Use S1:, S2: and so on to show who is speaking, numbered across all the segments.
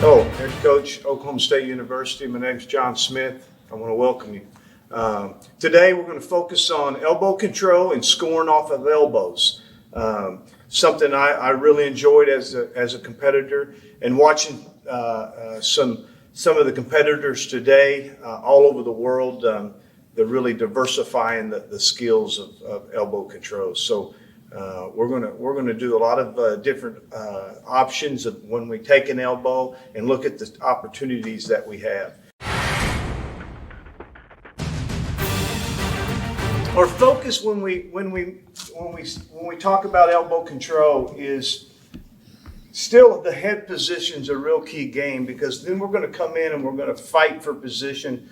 S1: Oh, head coach, Oklahoma State University. My name's John Smith. I want to welcome you. Today we're going to focus on elbow control and scoring off of elbows. Something I really enjoyed as a competitor, and watching some of the competitors today all over the world. They're really diversifying the skills of elbow control. So we're gonna do a lot of different options of when we take an elbow and look at the opportunities that we have. Our focus when we talk about elbow control is still the head position's a real key game, because then we're going to come in and we're going to fight for position.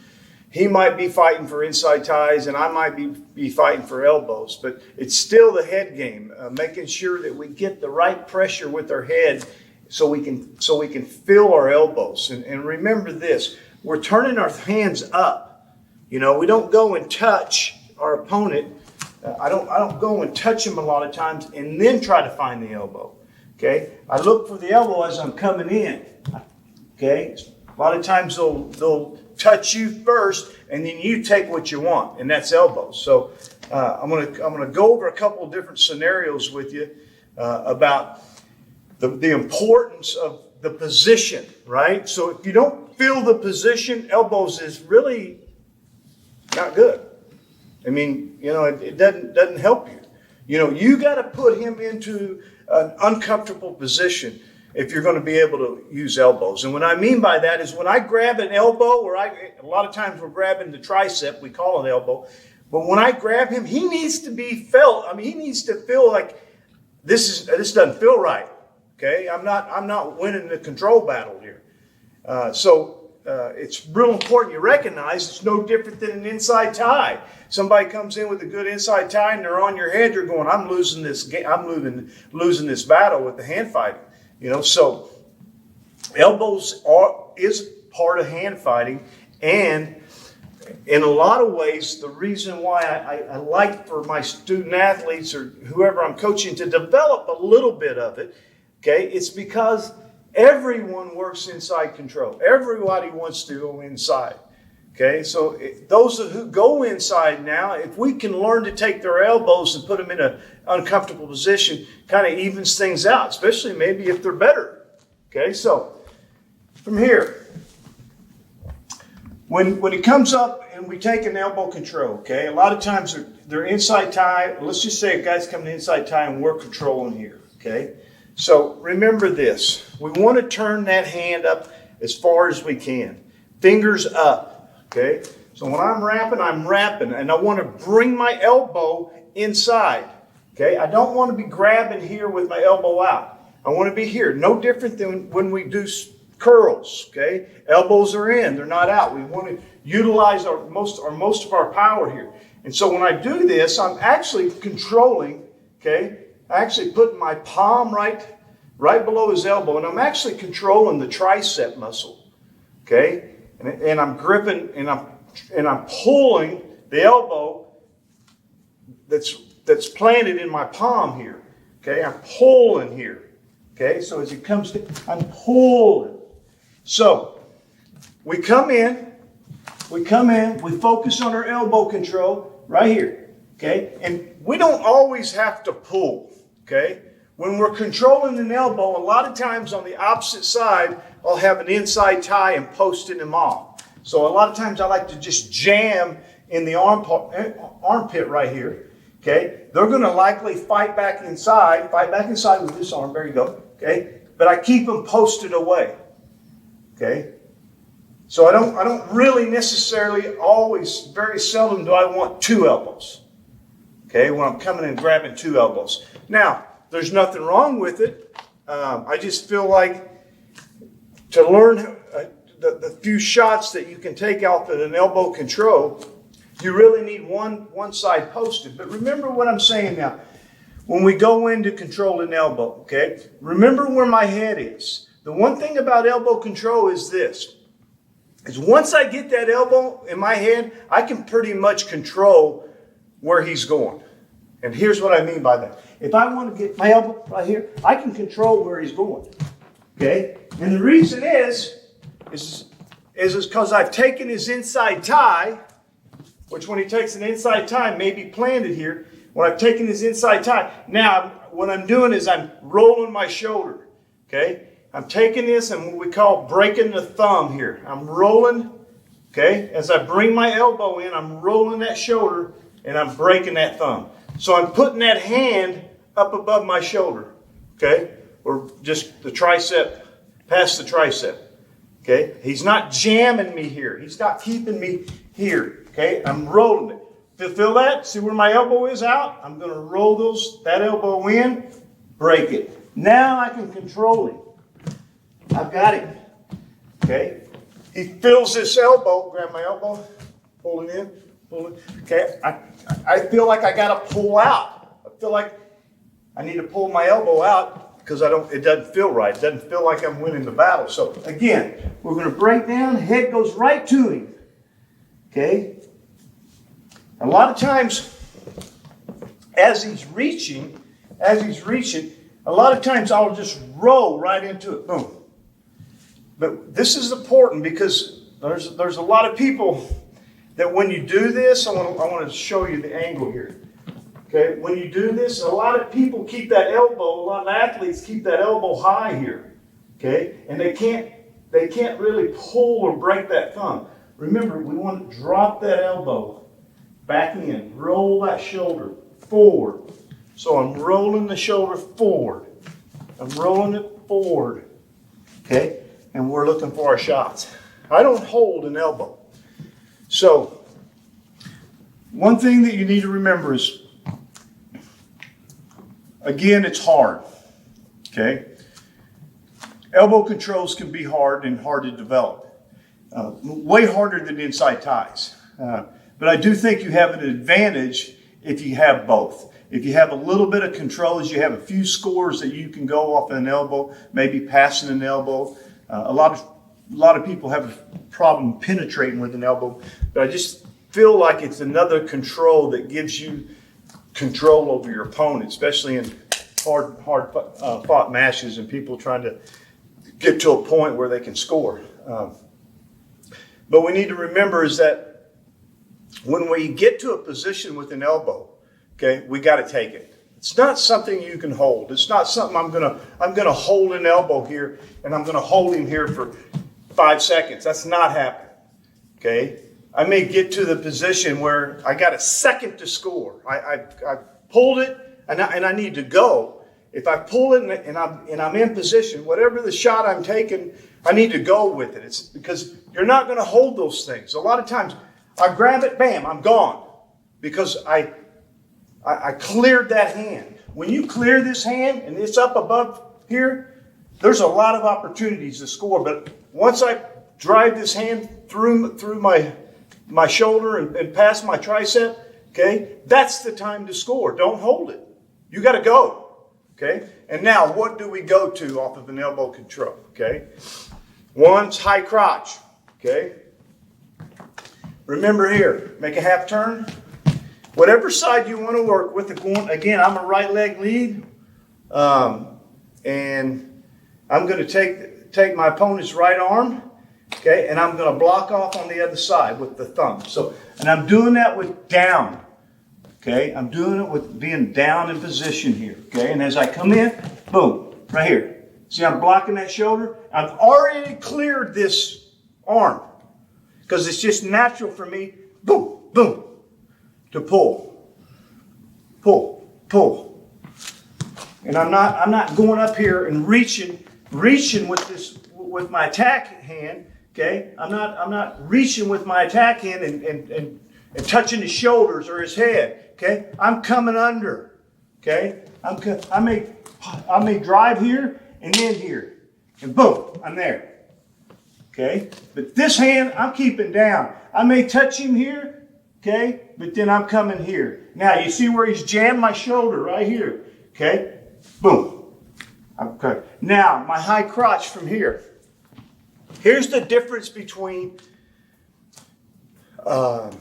S1: He might be fighting for inside ties, and I might be fighting for elbows, but it's still the head game, making sure that we get the right pressure with our head so we can feel our elbows. And remember this, we're turning our hands up. You know, we don't go and touch our opponent. I don't go and touch him a lot of times and then try to find the elbow. Okay, I look for the elbow as I'm coming in. Okay, a lot of times they'll touch you first, and then you take what you want, and that's elbows. So I'm gonna go over a couple of different scenarios with you about the importance of the position, right? So if you don't feel the position, elbows is really not good. I mean, you know, it doesn't help you. You know, you got to put him into an uncomfortable position if you're going to be able to use elbows. And what I mean by that is when I grab an elbow, or a lot of times we're grabbing the tricep, we call it elbow, but when I grab him, he needs to be felt. I mean, he needs to feel like this doesn't feel right. Okay, I'm not winning the control battle here. It's real important you recognize it's no different than an inside tie. Somebody comes in with a good inside tie and they're on your head, you're going, I'm losing this losing this battle with the hand fighting. You know, so elbows is part of hand fighting, and in a lot of ways, the reason why I like for my student athletes or whoever I'm coaching to develop a little bit of it, okay, it's because everyone works inside control. Everybody wants to go inside. Okay, so those who go inside now, if we can learn to take their elbows and put them in an uncomfortable position, kind of evens things out, especially maybe if they're better. Okay, so from here, when it comes up and we take an elbow control, okay, a lot of times they're inside tie. Let's just say a guy's coming inside tie and we're controlling here. Okay, so remember this. We want to turn that hand up as far as we can. Fingers up. Okay, so when I'm wrapping, and I want to bring my elbow inside. Okay, I don't want to be grabbing here with my elbow out. I want to be here. No different than when we do curls. Okay, elbows are in, they're not out. We want to utilize most of our power here. And so when I do this, I'm actually controlling. Okay, I actually put my palm right below his elbow, and I'm actually controlling the tricep muscle. Okay. And I'm gripping and I'm pulling the elbow that's planted in my palm here. Okay, I'm pulling here. Okay, so as it comes to, I'm pulling. So we come in, we focus on our elbow control right here. Okay, and we don't always have to pull. Okay, when we're controlling an elbow, a lot of times on the opposite side, I'll have an inside tie and posting him off. So a lot of times I like to just jam in the armpit right here. Okay, they're going to likely fight back inside with this arm. There you go. Okay, but I keep them posted away. Okay, so I don't really necessarily always, very seldom do I want two elbows. Okay, when I'm coming and grabbing two elbows. Now, there's nothing wrong with it. I just feel like to learn the few shots that you can take out at an elbow control, you really need one side posted. But remember what I'm saying now. When we go in to control an elbow, okay, remember where my head is. The one thing about elbow control is this, is once I get that elbow in my head, I can pretty much control where he's going. And here's what I mean by that. If I want to get my elbow right here, I can control where he's going. Okay? And the reason is because I've taken his inside tie, which when he takes an inside tie may be planted here. When I've taken his inside tie, now what I'm doing is I'm rolling my shoulder, okay? I'm taking this and what we call breaking the thumb here. I'm rolling, okay? As I bring my elbow in, I'm rolling that shoulder and I'm breaking that thumb. So I'm putting that hand up above my shoulder, okay? Or just the tricep, past the tricep, okay? He's not jamming me here. He's not keeping me here, okay? I'm rolling it. Feel that? See where my elbow is out? I'm going to roll that elbow in, break it. Now I can control him. I've got him, okay? He feels this elbow, grab my elbow, pull it in, pull it, okay? I feel like I got to pull out. I feel like I need to pull my elbow out because it doesn't feel right. It doesn't feel like I'm winning the battle. So again, we're going to break down, head goes right to him, okay? A lot of times, as he's reaching, a lot of times I'll just roll right into it, boom. But this is important because there's a lot of people that when you do this, I want to show you the angle here. Okay, when you do this, a lot of people keep that elbow, a lot of athletes keep that elbow high here. Okay, and they can't really pull or break that thumb. Remember, we want to drop that elbow back in, roll that shoulder forward. So I'm rolling the shoulder forward. I'm rolling it forward. Okay? And we're looking for our shots. I don't hold an elbow. So, one thing that you need to remember is, again, it's hard. Okay? Elbow controls can be hard and hard to develop. Way harder than inside ties. But I do think you have an advantage if you have both. If you have a little bit of control, as you have a few scores that you can go off an elbow, maybe passing an elbow. A lot of people have a problem penetrating with an elbow, but I just feel like it's another control that gives you control over your opponent, especially in hard fought matches and people trying to get to a point where they can score. But we need to remember is that when we get to a position with an elbow, okay, we got to take it. It's not something you can hold. It's not something I'm gonna hold an elbow here and I'm gonna hold him here for 5 seconds. That's not happening. Okay, I may get to the position where I got a second to score. I pulled it and I need to go. If I pull it and I'm in position, whatever the shot I'm taking, I need to go with it. It's because you're not going to hold those things. A lot of times I grab it, bam, I'm gone because I cleared that hand. When you clear this hand and it's up above here, there's a lot of opportunities to score. But once I drive this hand through my shoulder and past my tricep, okay, that's the time to score. Don't hold it. You got to go, okay? And now, what do we go to off of an elbow control, okay? One's high crotch, okay? Remember here, make a half turn. Whatever side you want to work with, again, I'm a right leg lead, and I'm going to take my opponent's right arm, okay, and I'm going to block off on the other side with the thumb. So, and I'm doing that with down, okay? I'm doing it with being down in position here, okay? And as I come in, boom, right here. See, I'm blocking that shoulder. I've already cleared this arm because it's just natural for me, boom, boom, to pull, pull, pull. And I'm not going up here and reaching with my attack hand, okay? I'm not reaching with my attack hand and touching his shoulders or his head, okay? I'm coming under, okay? I may drive here and then here, and boom, I'm there, okay? But this hand, I'm keeping down. I may touch him here, okay? But then I'm coming here. Now, you see where he's jammed my shoulder right here, okay? Boom. Okay. Now, my high crotch from here. Here's the difference between an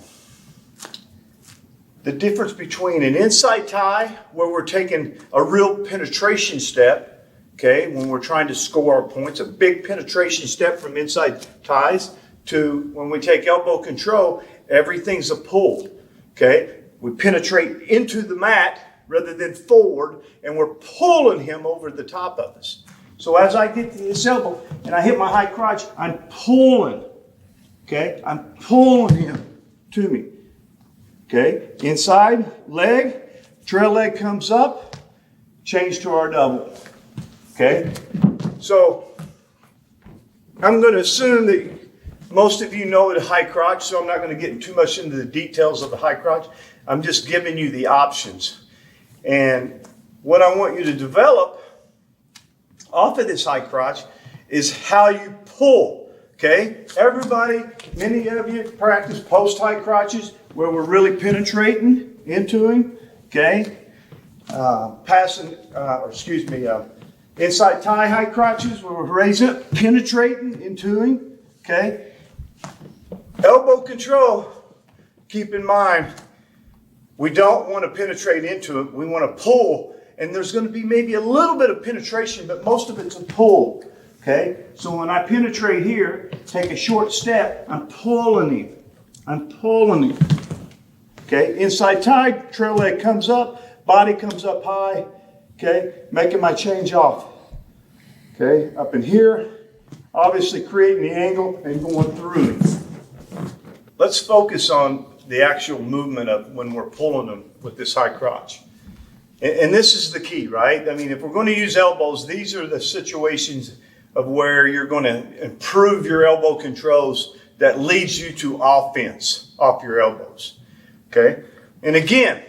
S1: inside tie where we're taking a real penetration step, okay, when we're trying to score our points, a big penetration step from inside ties to when we take elbow control, everything's a pull, okay? We penetrate into the mat rather than forward, and we're pulling him over the top of us. So as I get to this elbow and I hit my high crotch, I'm pulling, okay? I'm pulling him to me, okay? Inside leg, trail leg comes up, change to our double, okay? So I'm going to assume that most of you know the high crotch, so I'm not going to get too much into the details of the high crotch. I'm just giving you the options. And what I want you to develop off of this high crotch is how you pull, okay? Everybody, many of you practice post high crotches where we're really penetrating into him, okay? Inside tie high crotches where we're raising up, penetrating into him, okay? Elbow control, keep in mind, we don't want to penetrate into it. We want to pull, and there's going to be maybe a little bit of penetration, but most of it's a pull, okay? So when I penetrate here, take a short step, I'm pulling him. I'm pulling him, okay? Inside tie, trail leg comes up, body comes up high, okay? Making my change off, okay? Up in here, obviously creating the angle and going through it. Let's focus on the actual movement of when we're pulling them with this high crotch. And this is the key, right? I mean, if we're going to use elbows, these are the situations of where you're going to improve your elbow controls that leads you to offense off your elbows, okay? And again,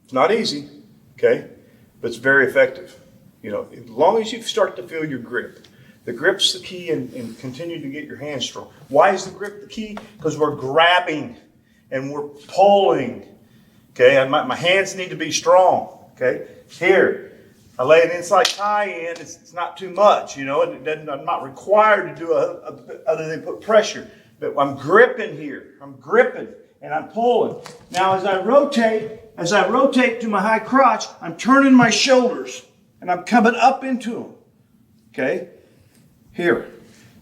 S1: it's not easy, okay? But it's very effective. You know, as long as you start to feel your grip. The grip's the key, and continue to get your hands strong. Why is the grip the key? Because we're grabbing and we're pulling. Okay, and my hands need to be strong. Okay, here I lay an inside tie in. It's not too much, you know. I'm not required to do other than put pressure. But I'm gripping here. I'm gripping and I'm pulling. Now as I rotate to my high crotch, I'm turning my shoulders and I'm coming up into them. Okay. Here.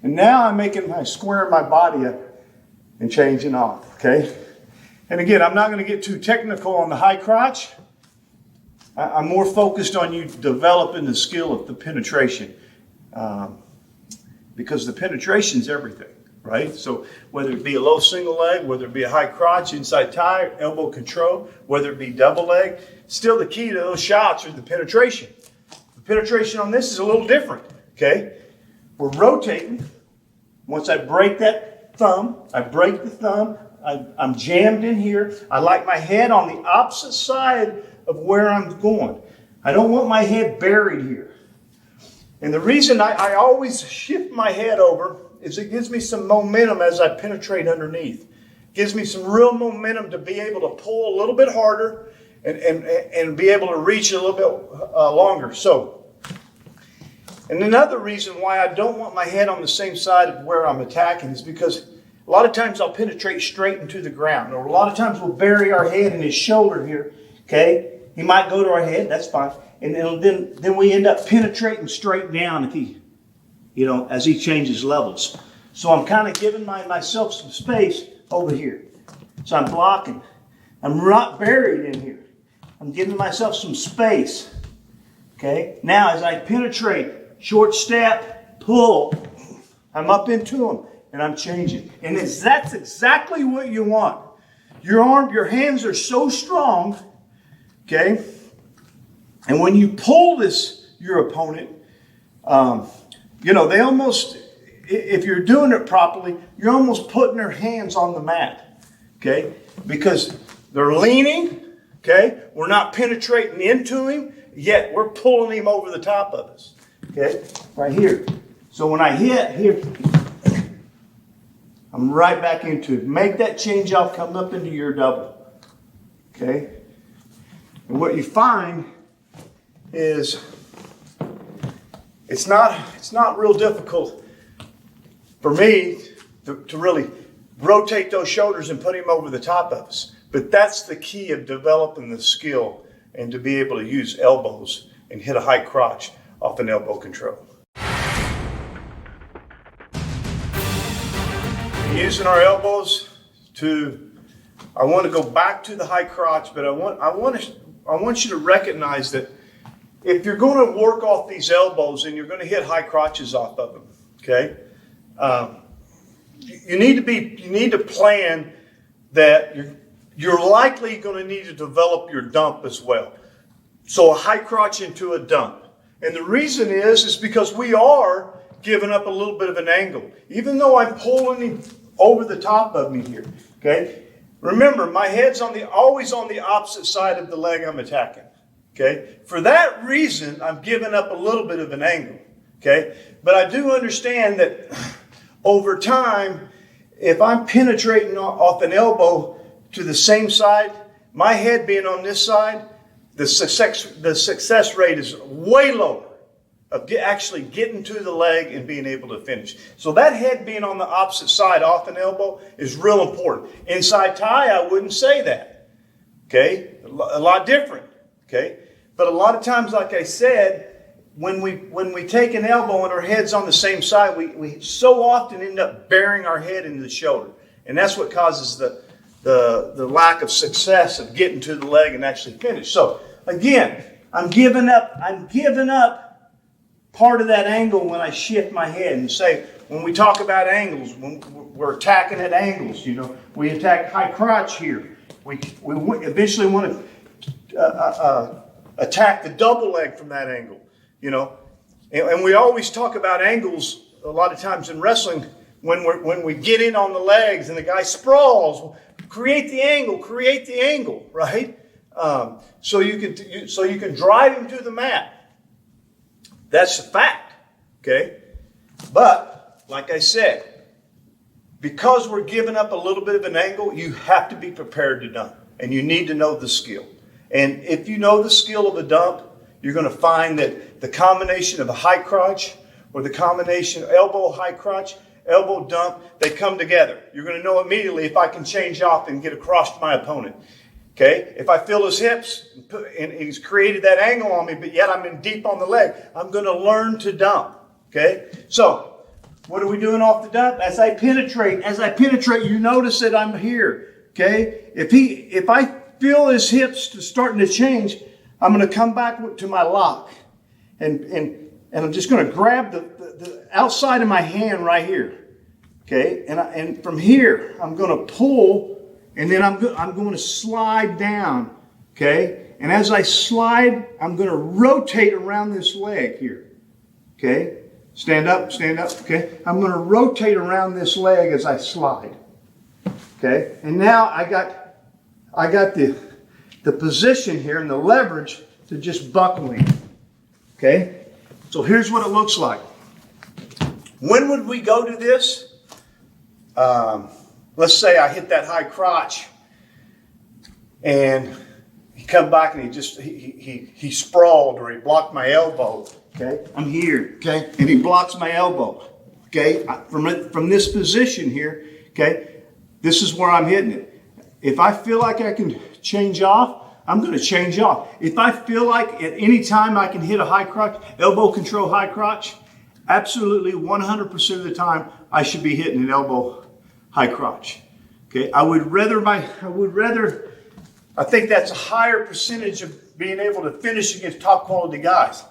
S1: And now I'm squaring my body up and changing off, okay? And again, I'm not going to get too technical on the high crotch. I'm more focused on you developing the skill of the penetration because the penetration is everything, right? So whether it be a low single leg, whether it be a high crotch, inside tie, elbow control, whether it be double leg, still the key to those shots are the penetration. The penetration on this is a little different, okay? We're rotating. Once I break that thumb, I break the thumb, I'm jammed in here. I like my head on the opposite side of where I'm going. I don't want my head buried here. And the reason I always shift my head over is it gives me some momentum as I penetrate underneath. It gives me some real momentum to be able to pull a little bit harder and be able to reach a little bit longer. And another reason why I don't want my head on the same side of where I'm attacking is because a lot of times I'll penetrate straight into the ground, or a lot of times we'll bury our head in his shoulder here, okay? He might go to our head, that's fine. And then we end up penetrating straight down if he, you know, as he changes levels. So I'm kind of giving myself some space over here. So I'm blocking. I'm not buried in here. I'm giving myself some space, okay? Now as I penetrate, short step, pull, I'm up into him, and I'm changing. And that's exactly what you want. Your hands are so strong, okay? And when you pull your opponent, you know, they almost, if you're doing it properly, you're almost putting their hands on the mat, okay? Because they're leaning, okay? We're not penetrating into him, yet we're pulling him over the top of us. Okay, right here. So when I hit here, I'm right back into it. Make that change off, come up into your double. Okay? And what you find is it's not real difficult for me to really rotate those shoulders and put him over the top of us. But that's the key of developing the skill and to be able to use elbows and hit a high crotch off an elbow control. Using our elbows I want to go back to the high crotch, but I want you to recognize that if you're going to work off these elbows and you're going to hit high crotches off of them, okay, you need to plan that you're likely going to need to develop your dump as well. So a high crotch into a dump. And the reason is because we are giving up a little bit of an angle. Even though I'm pulling him over the top of me here, okay? Remember, my head's always on the opposite side of the leg I'm attacking, okay? For that reason, I'm giving up a little bit of an angle, okay? But I do understand that over time, if I'm penetrating off an elbow to the same side, my head being on this side, the success rate is way lower of actually getting to the leg and being able to finish. So that head being on the opposite side off an elbow is real important. Inside tie, I wouldn't say that, okay? A lot different, okay? But a lot of times, like I said, when we take an elbow and our head's on the same side, we so often end up burying our head into the shoulder. And that's what causes the lack of success of getting to the leg and actually finish. So again, I'm giving up part of that angle when I shift my head. And say, when we talk about angles, when we're attacking at angles, we attack high crotch here. We eventually want to attack the double leg from that angle, And we always talk about angles a lot of times in wrestling when we get in on the legs and the guy sprawls. Create the angle, right? So you can drive him to the mat. That's a fact, okay? But, like I said, because we're giving up a little bit of an angle, you have to be prepared to dump. And you need to know the skill. And if you know the skill of a dump, you're going to find that the combination of a high crotch or the combination elbow, high crotch, elbow dump, they come together. You're going to know immediately if I can change off and get across to my opponent. Okay, if I feel his hips and he's created that angle on me, but yet I'm in deep on the leg, I'm going to learn to dump. Okay, so what are we doing off the dump? As I penetrate, you notice that I'm here. Okay, if I feel his hips starting to change, I'm going to come back to my lock, and I'm just going to grab the outside of my hand right here. Okay, and from here I'm going to pull. And then I'm going to slide down, okay? And as I slide, I'm going to rotate around this leg here, okay? Stand up, okay? I'm going to rotate around this leg as I slide, okay? And now I got the position here and the leverage to just buckle in, okay? So here's what it looks like. When would we go to this? Let's say I hit that high crotch and he come back and he sprawled or he blocked my elbow. Okay, I'm here. Okay, and he blocks my elbow. Okay, from this position here. Okay, this is where I'm hitting it. If I feel like I can change off, I'm going to change off. If I feel like at any time I can hit a high crotch, elbow control high crotch, absolutely 100% of the time I should be hitting an elbow high crotch. Okay, I think that's a higher percentage of being able to finish against top quality guys.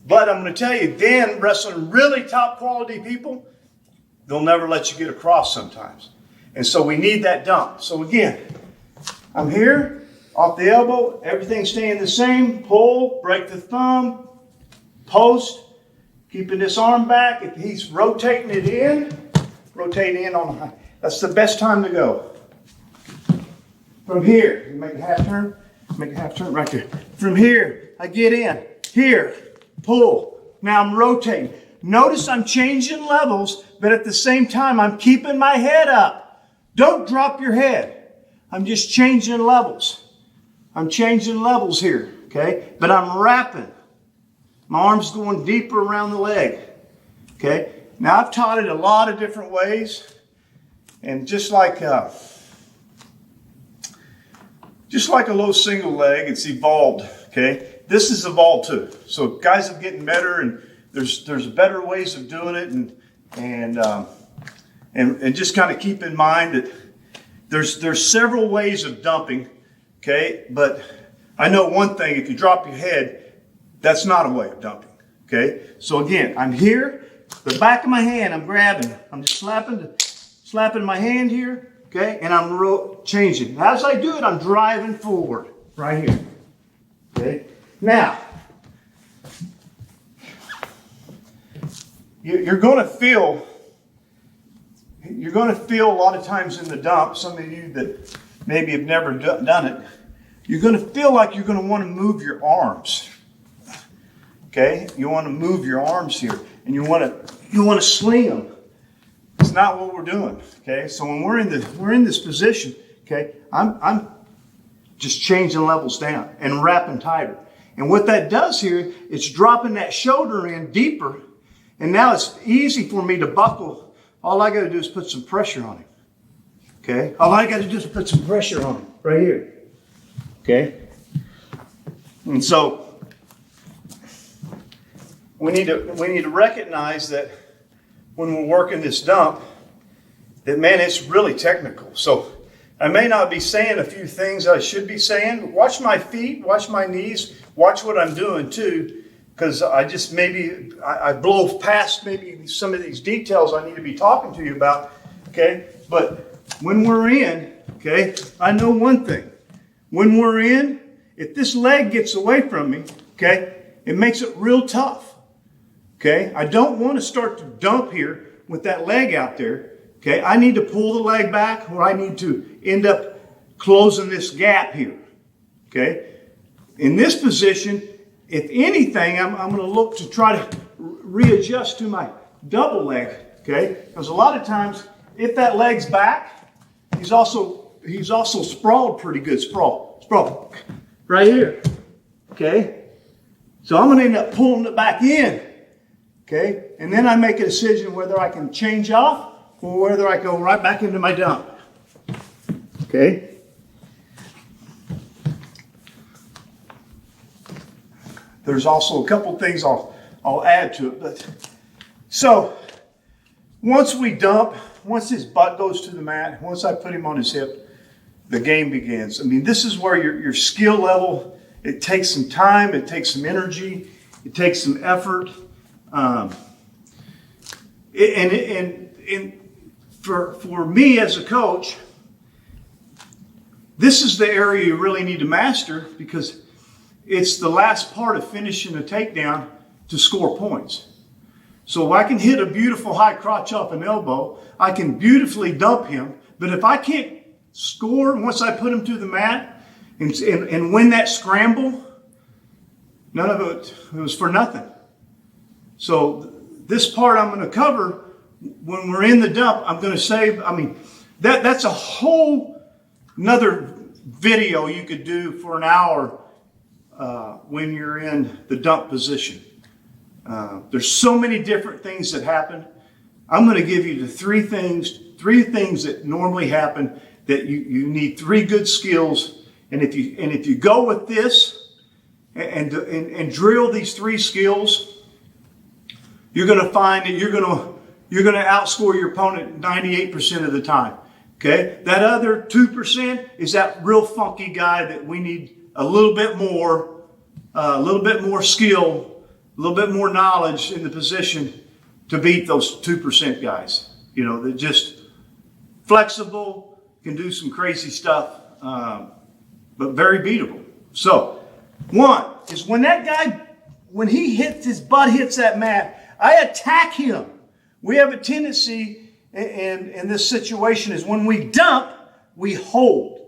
S1: But I'm going to tell you, then wrestling really top quality people, they'll never let you get across sometimes. And so we need that dump. So again, I'm here, off the elbow, everything staying the same, pull, break the thumb, post, keeping this arm back. If he's rotating it in, rotate in on the high. That's the best time to go. From here, you make a half turn right there. From here, I get in. Here, pull. Now I'm rotating. Notice I'm changing levels, but at the same time, I'm keeping my head up. Don't drop your head. I'm just changing levels. I'm changing levels here, okay? But I'm wrapping. My arm's going deeper around the leg, okay? Now, I've taught it a lot of different ways, and just like a low single leg, it's evolved, okay? this is evolved too. So guys are getting better, and there's better ways of doing it, and just kind of keep in mind that there's several ways of dumping, okay? But I know one thing: if you drop your head, that's not a way of dumping, okay? So again, I'm here, the back of my hand, I'm grabbing, I'm just slapping my hand here, okay? And I'm changing. As I do it, I'm driving forward right here, okay? Now, you're going to feel a lot of times in the dump, some of you that maybe have never done it, you're going to feel like you're going to want to move your arms. Okay? You want to move your arms here, and you want to sling them. It's not what we're doing. Okay? So when we're in this position, okay, I'm just changing levels down and wrapping tighter. And what that does here, it's dropping that shoulder in deeper, and now it's easy for me to buckle. All I got to do is put some pressure on him. Okay? All I got to do is put some pressure on him right here. Okay? And so we need to recognize that when we're working this dump, that, man, it's really technical. So I may not be saying a few things I should be saying. Watch my feet, watch my knees, watch what I'm doing too, because I blow past maybe some of these details I need to be talking to you about. Okay? But when we're in, okay, I know one thing. When we're in, if this leg gets away from me, okay, it makes it real tough. Okay? I don't want to start to dump here with that leg out there. Okay? I need to pull the leg back, or I need to end up closing this gap here. Okay? In this position, if anything, I'm going to look to try to readjust to my double leg. Okay? Because a lot of times, if that leg's back, he's also sprawled pretty good. Sprawl. Right here. Okay? So I'm going to end up pulling it back in. Okay? And then I make a decision whether I can change off or whether I go right back into my dump. Okay? There's also a couple things I'll add to it. So once we dump, once his butt goes to the mat, once I put him on his hip, the game begins. I mean, this is where your skill level, it takes some time, it takes some energy, it takes some effort. For me as a coach, this is the area you really need to master, because it's the last part of finishing a takedown to score points. So I can hit a beautiful high crotch off an elbow, I can beautifully dump him, but if I can't score once I put him to the mat and win that scramble, none of it was for nothing. So this part I'm going to cover when we're in the dump. I'm going to say, that's a whole another video you could do for an hour when you're in the dump position. There's so many different things that happen. I'm going to give you the three things that normally happen, that you need three good skills. And if you go with this and drill these three skills, you're going to find that you're going to outscore your opponent 98% of the time. Okay? That other 2% is that real funky guy that we need a little bit more skill, a little bit more knowledge in the position to beat those 2% guys. You know, they're just flexible, can do some crazy stuff, but very beatable. So, one is when his butt hits that mat, I attack him. We have a tendency in this situation is when we dump, we hold.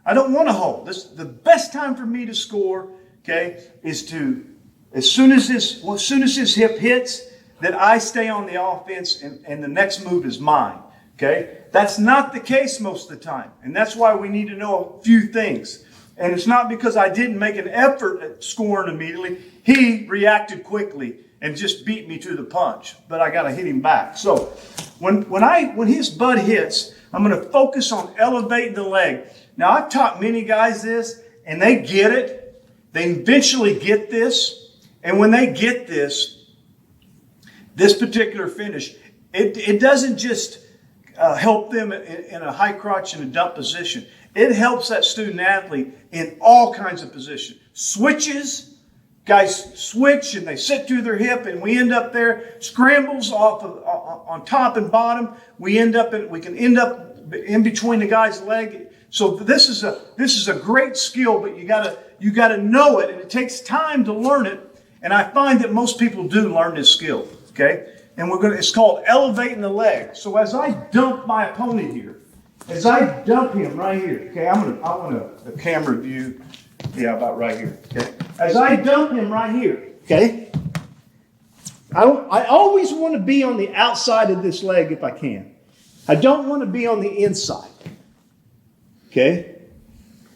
S1: I don't want to hold. The best time for me to score, okay, is to, as soon as his hip hits, that I stay on the offense and the next move is mine. Okay? That's not the case most of the time. And that's why we need to know a few things. And it's not because I didn't make an effort at scoring immediately. He reacted quickly and just beat me to the punch. But I got to hit him back. So when his butt hits, I'm going to focus on elevating the leg. Now, I've taught many guys this, and they get it. They eventually get this, and when they get this particular finish, it doesn't just help them in a high crotch and a dump position. It helps that student athlete in all kinds of positions. Switches, guys switch and they sit through their hip, and we end up there. Scrambles off of, on top and bottom. We can end up in between the guy's leg. So this is a great skill, but you gotta know it, and it takes time to learn it. And I find that most people do learn this skill. Okay, and it's called elevating the leg. So as I dump my opponent here, as I dump him right here, okay, I want a camera view. Yeah, about right here. Okay, as I dump him right here, okay, I always want to be on the outside of this leg if I can. I don't want to be on the inside. Okay,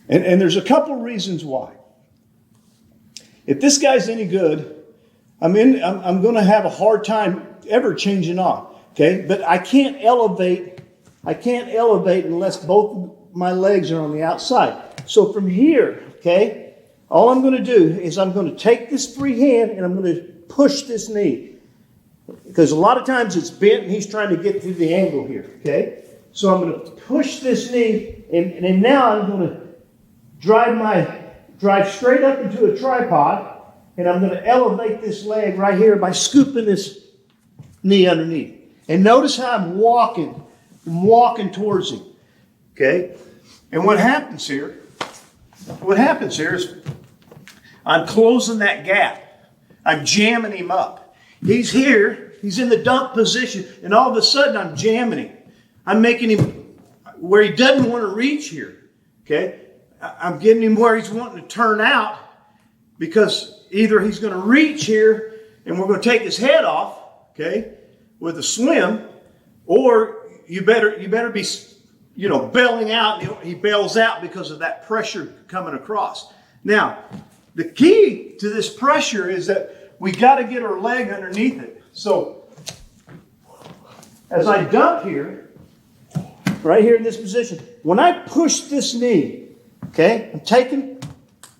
S1: and there's a couple reasons why. If this guy's any good, I'm going to have a hard time ever changing off. Okay, but I can't elevate unless both my legs are on the outside. So from here, okay, all I'm going to do is I'm going to take this free hand and I'm going to push this knee. Because a lot of times it's bent and he's trying to get through the angle here, okay? So I'm going to push this knee, and now I'm going to drive straight up into a tripod, and I'm going to elevate this leg right here by scooping this knee underneath. And notice how I'm walking towards him, okay? And what happens here is I'm closing that gap. I'm jamming him up. He's here, he's in the dump position, and all of a sudden I'm jamming him. I'm making him where he doesn't want to reach here, okay? I'm getting him where he's wanting to turn out, because either he's going to reach here and we're going to take his head off, okay, with a swim, or you better be, bailing out. He bails out because of that pressure coming across. Now, the key to this pressure is that we got to get our leg underneath it. So, as I dump here, right here in this position, when I push this knee, okay, I'm taking,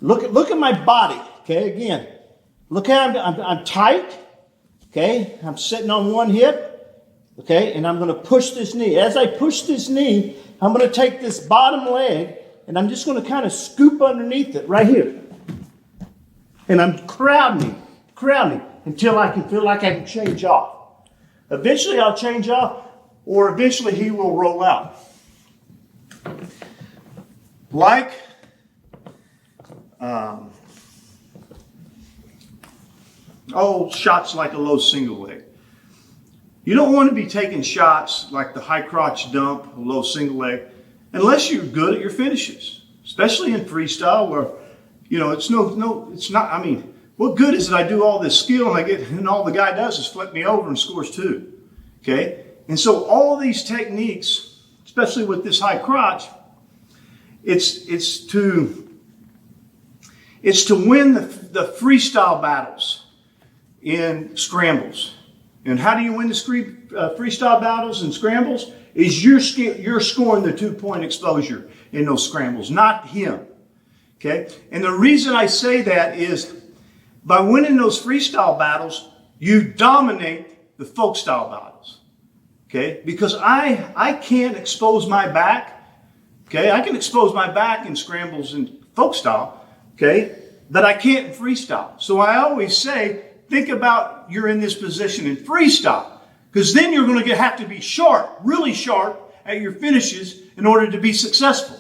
S1: look at my body, okay, again. Look how I'm tight, okay, I'm sitting on one hip, okay, and I'm going to push this knee. As I push this knee, I'm going to take this bottom leg, and I'm just going to kind of scoop underneath it right here. And I'm crowding until I can feel like I can change off. Eventually I'll change off, or eventually he will roll out. Shots like a low single leg. You don't want to be taking shots like the high crotch dump, a low single leg, unless you're good at your finishes, especially in freestyle where, it's not, I mean, what good is it I do all this skill and all the guy does is flip me over and scores two, okay? And so all these techniques, especially with this high crotch, it's to win the freestyle battles in scrambles. And how do you win the freestyle battles and scrambles? Is you're scoring the 2-point exposure in those scrambles, not him. Okay? And the reason I say that is by winning those freestyle battles, you dominate the folk style battles. Okay? Because I can't expose my back. Okay? I can expose my back in scrambles and folk style. Okay? But I can't in freestyle. So I always say, think about you're in this position in freestyle. Because then you're going to have to be sharp, really sharp at your finishes in order to be successful.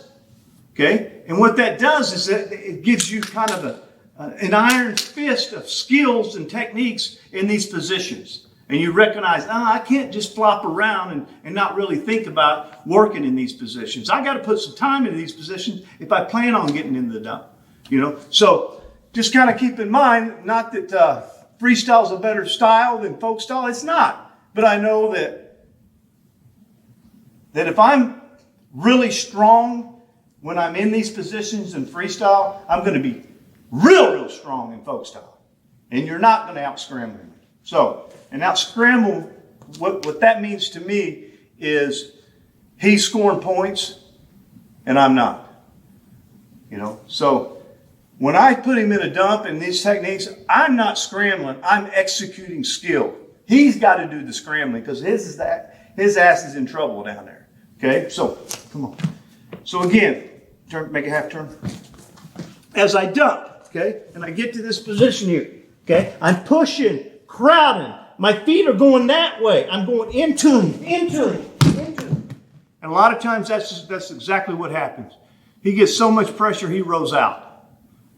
S1: Okay? And what that does is that it gives you kind of an iron fist of skills and techniques in these positions. And you recognize, I can't just flop around and not really think about working in these positions. I got to put some time into these positions if I plan on getting into the dump. So just kind of keep in mind, not that freestyle is a better style than folk style. It's not. But I know that if I'm really strong when I'm in these positions in freestyle, I'm going to be real strong in folk style. And you're not going to out-scramble me. So, and out-scramble, what that means to me is he's scoring points and I'm not. So When I put him in a dump and these techniques, I'm not scrambling. I'm executing skill. He's got to do the scrambling because his ass is in trouble down there. Okay, so come on. So again, make a half turn. As I dump, okay, and I get to this position here, okay, I'm pushing, crowding. My feet are going that way. I'm going into him. And a lot of times that's exactly what happens. He gets so much pressure, he rolls out.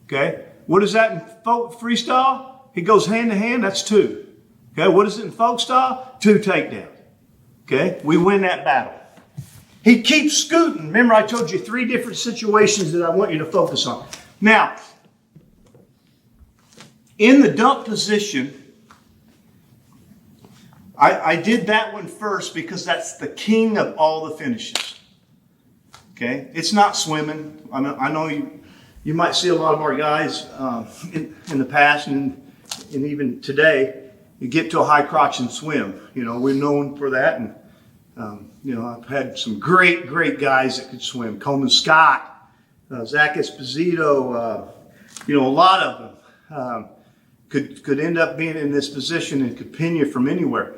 S1: Okay, what is that in freestyle? He goes hand to hand, that's 2. Okay, what is it in folk style? 2 takedowns. Okay, we win that battle. He keeps scooting. Remember, I told you 3 different situations that I want you to focus on. Now, in the dump position, I did that one first because that's the king of all the finishes. Okay, it's not swimming. I know you might see a lot of our guys in the past and even today, you get to a high crotch and swim. You know, we're known for that. And, you know, I've had some great guys that could swim. Coleman Scott, Zach Esposito, you know, a lot of them could end up being in this position and could pin you from anywhere.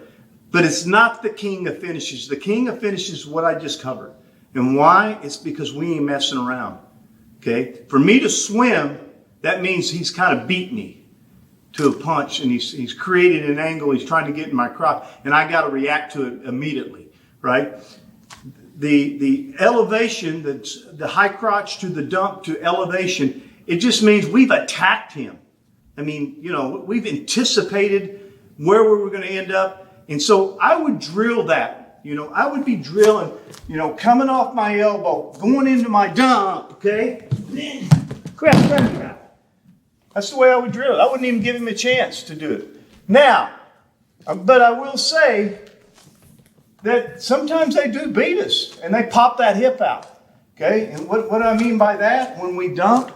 S1: But it's not the king of finishes. The king of finishes is what I just covered. And why? It's because we ain't messing around. Okay? For me to swim, that means he's kind of beat me to a punch and he's created an angle. He's trying to get in my crotch and I got to react to it immediately, right? The elevation, the high crotch to the dump to elevation, it just means we've attacked him. I mean, you know, we've anticipated where we were going to end up. And so I would drill that. You know, I would be drilling, you know, coming off my elbow, going into my dump, okay? Crap. That's the way I would drill it. I wouldn't even give him a chance to do it. Now, but I will say that sometimes they do beat us and they pop that hip out, okay? And what I mean by that, when we dump,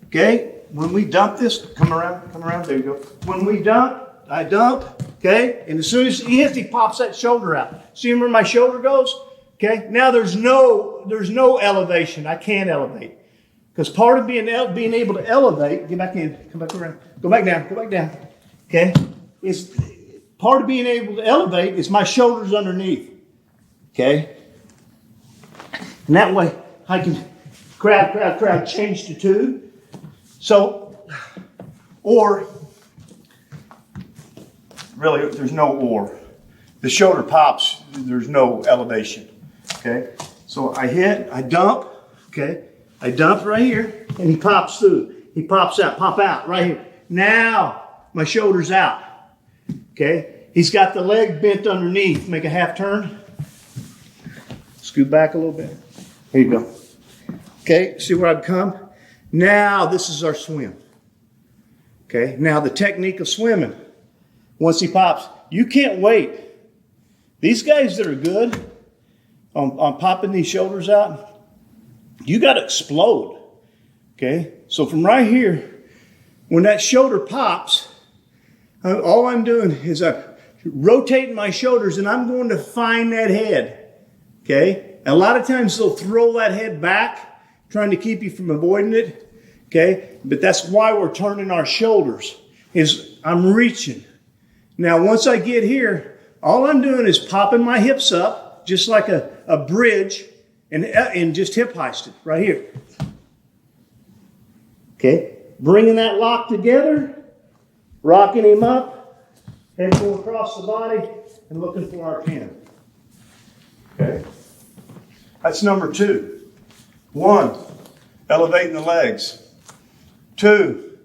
S1: okay? When we dump this, come around, there you go. When we dump, I dump, okay? And as soon as he hits, he pops that shoulder out. See where my shoulder goes? Okay? Now there's no elevation. I can't elevate. Because part of being able to elevate, get back in, come back around, go back down, okay? Is part of being able to elevate is my shoulders underneath, okay? And that way I can crowd, change to 2. So, or, really, there's no or. The shoulder pops, there's no elevation, okay? So I hit, I dump, okay? I dump right here, and he pops through. He pops out, pop out right here. Now, my shoulder's out, okay? He's got the leg bent underneath. Make a half turn. Scoot back a little bit. There you go. Okay, see where I've come? Now, this is our swim. Okay, now the technique of swimming. Once he pops, you can't wait. These guys that are good on popping these shoulders out, you got to explode. Okay, so from right here, when that shoulder pops, all I'm doing is I'm rotating my shoulders and I'm going to find that head. Okay, and a lot of times they'll throw that head back, trying to keep you from avoiding it. Okay, but that's why we're turning our shoulders, is I'm reaching. Now, once I get here, all I'm doing is popping my hips up, just like a bridge, and just hip heist it right here. Okay, bringing that lock together, rocking him up, head going across the body, and looking for our pin. Okay, that's number 2. 1, elevating the legs. 2,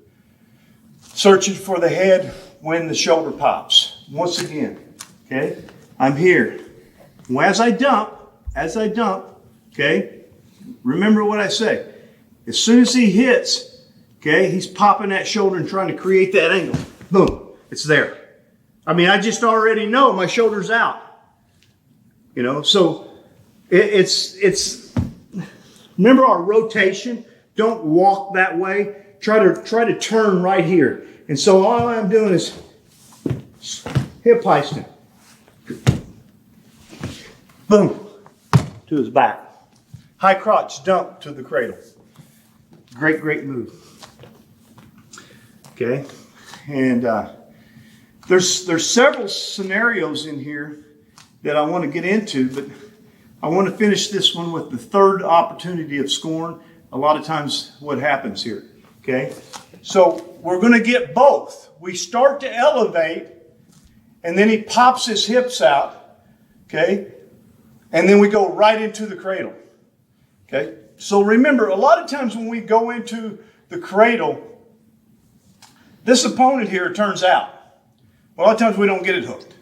S1: searching for the head when the shoulder pops. Once again, okay, I'm here. As I dump, okay, remember what I say. As soon as he hits, okay, he's popping that shoulder and trying to create that angle. Boom, it's there. I mean, I just already know my shoulder's out. You know, so it's remember our rotation. Don't walk that way. Try to turn right here. And so all I'm doing is hip heisting. Boom, to his back. High crotch dump to the cradle. Great move. Okay? And there's several scenarios in here that I want to get into, but I want to finish this one with the third opportunity of scoring. A lot of times what happens here, okay? So we're going to get both. We start to elevate, and then he pops his hips out, okay? And then we go right into the cradle, okay? So remember, a lot of times when we go into the cradle, this opponent here turns out. A lot of times we don't get it hooked,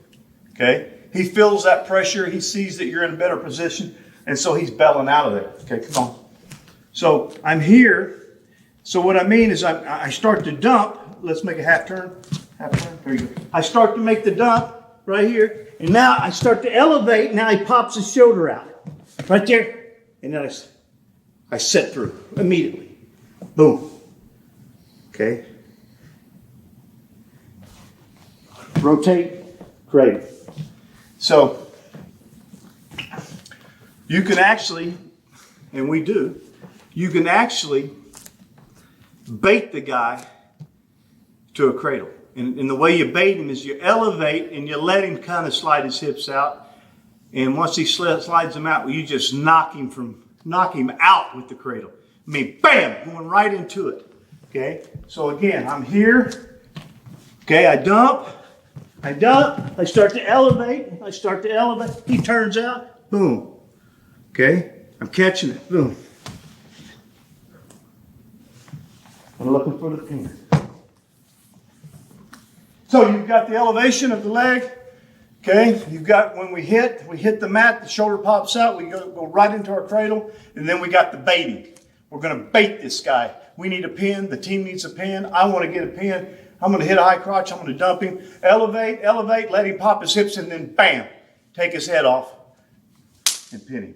S1: okay? He feels that pressure. He sees that you're in a better position, and so he's bailing out of there. Okay, come on. So I'm here. So what I mean is I start to dump. Let's make a half turn. Half turn. There you go. I start to make the dump right here, and now I start to elevate. Now he pops his shoulder out right there, and then I set through immediately. Boom. Okay. Rotate, cradle. So you can actually, and we do, you can actually bait the guy to a cradle. And the way you bait him is you elevate and you let him kind of slide his hips out. And once he slides them out, you just knock him out with the cradle. I mean, bam, going right into it. Okay, so again, I'm here. Okay, I dump, I start to elevate, he turns out, boom. Okay, I'm catching it, boom. I'm looking for the pin. So you've got the elevation of the leg, okay? You've got when we hit the mat, the shoulder pops out, we go right into our cradle, and then we got the baiting. We're gonna bait this guy. We need a pin, the team needs a pin, I wanna get a pin. I'm going to hit a high crotch. I'm going to dump him. Elevate, let him pop his hips, and then bam, take his head off and pin him.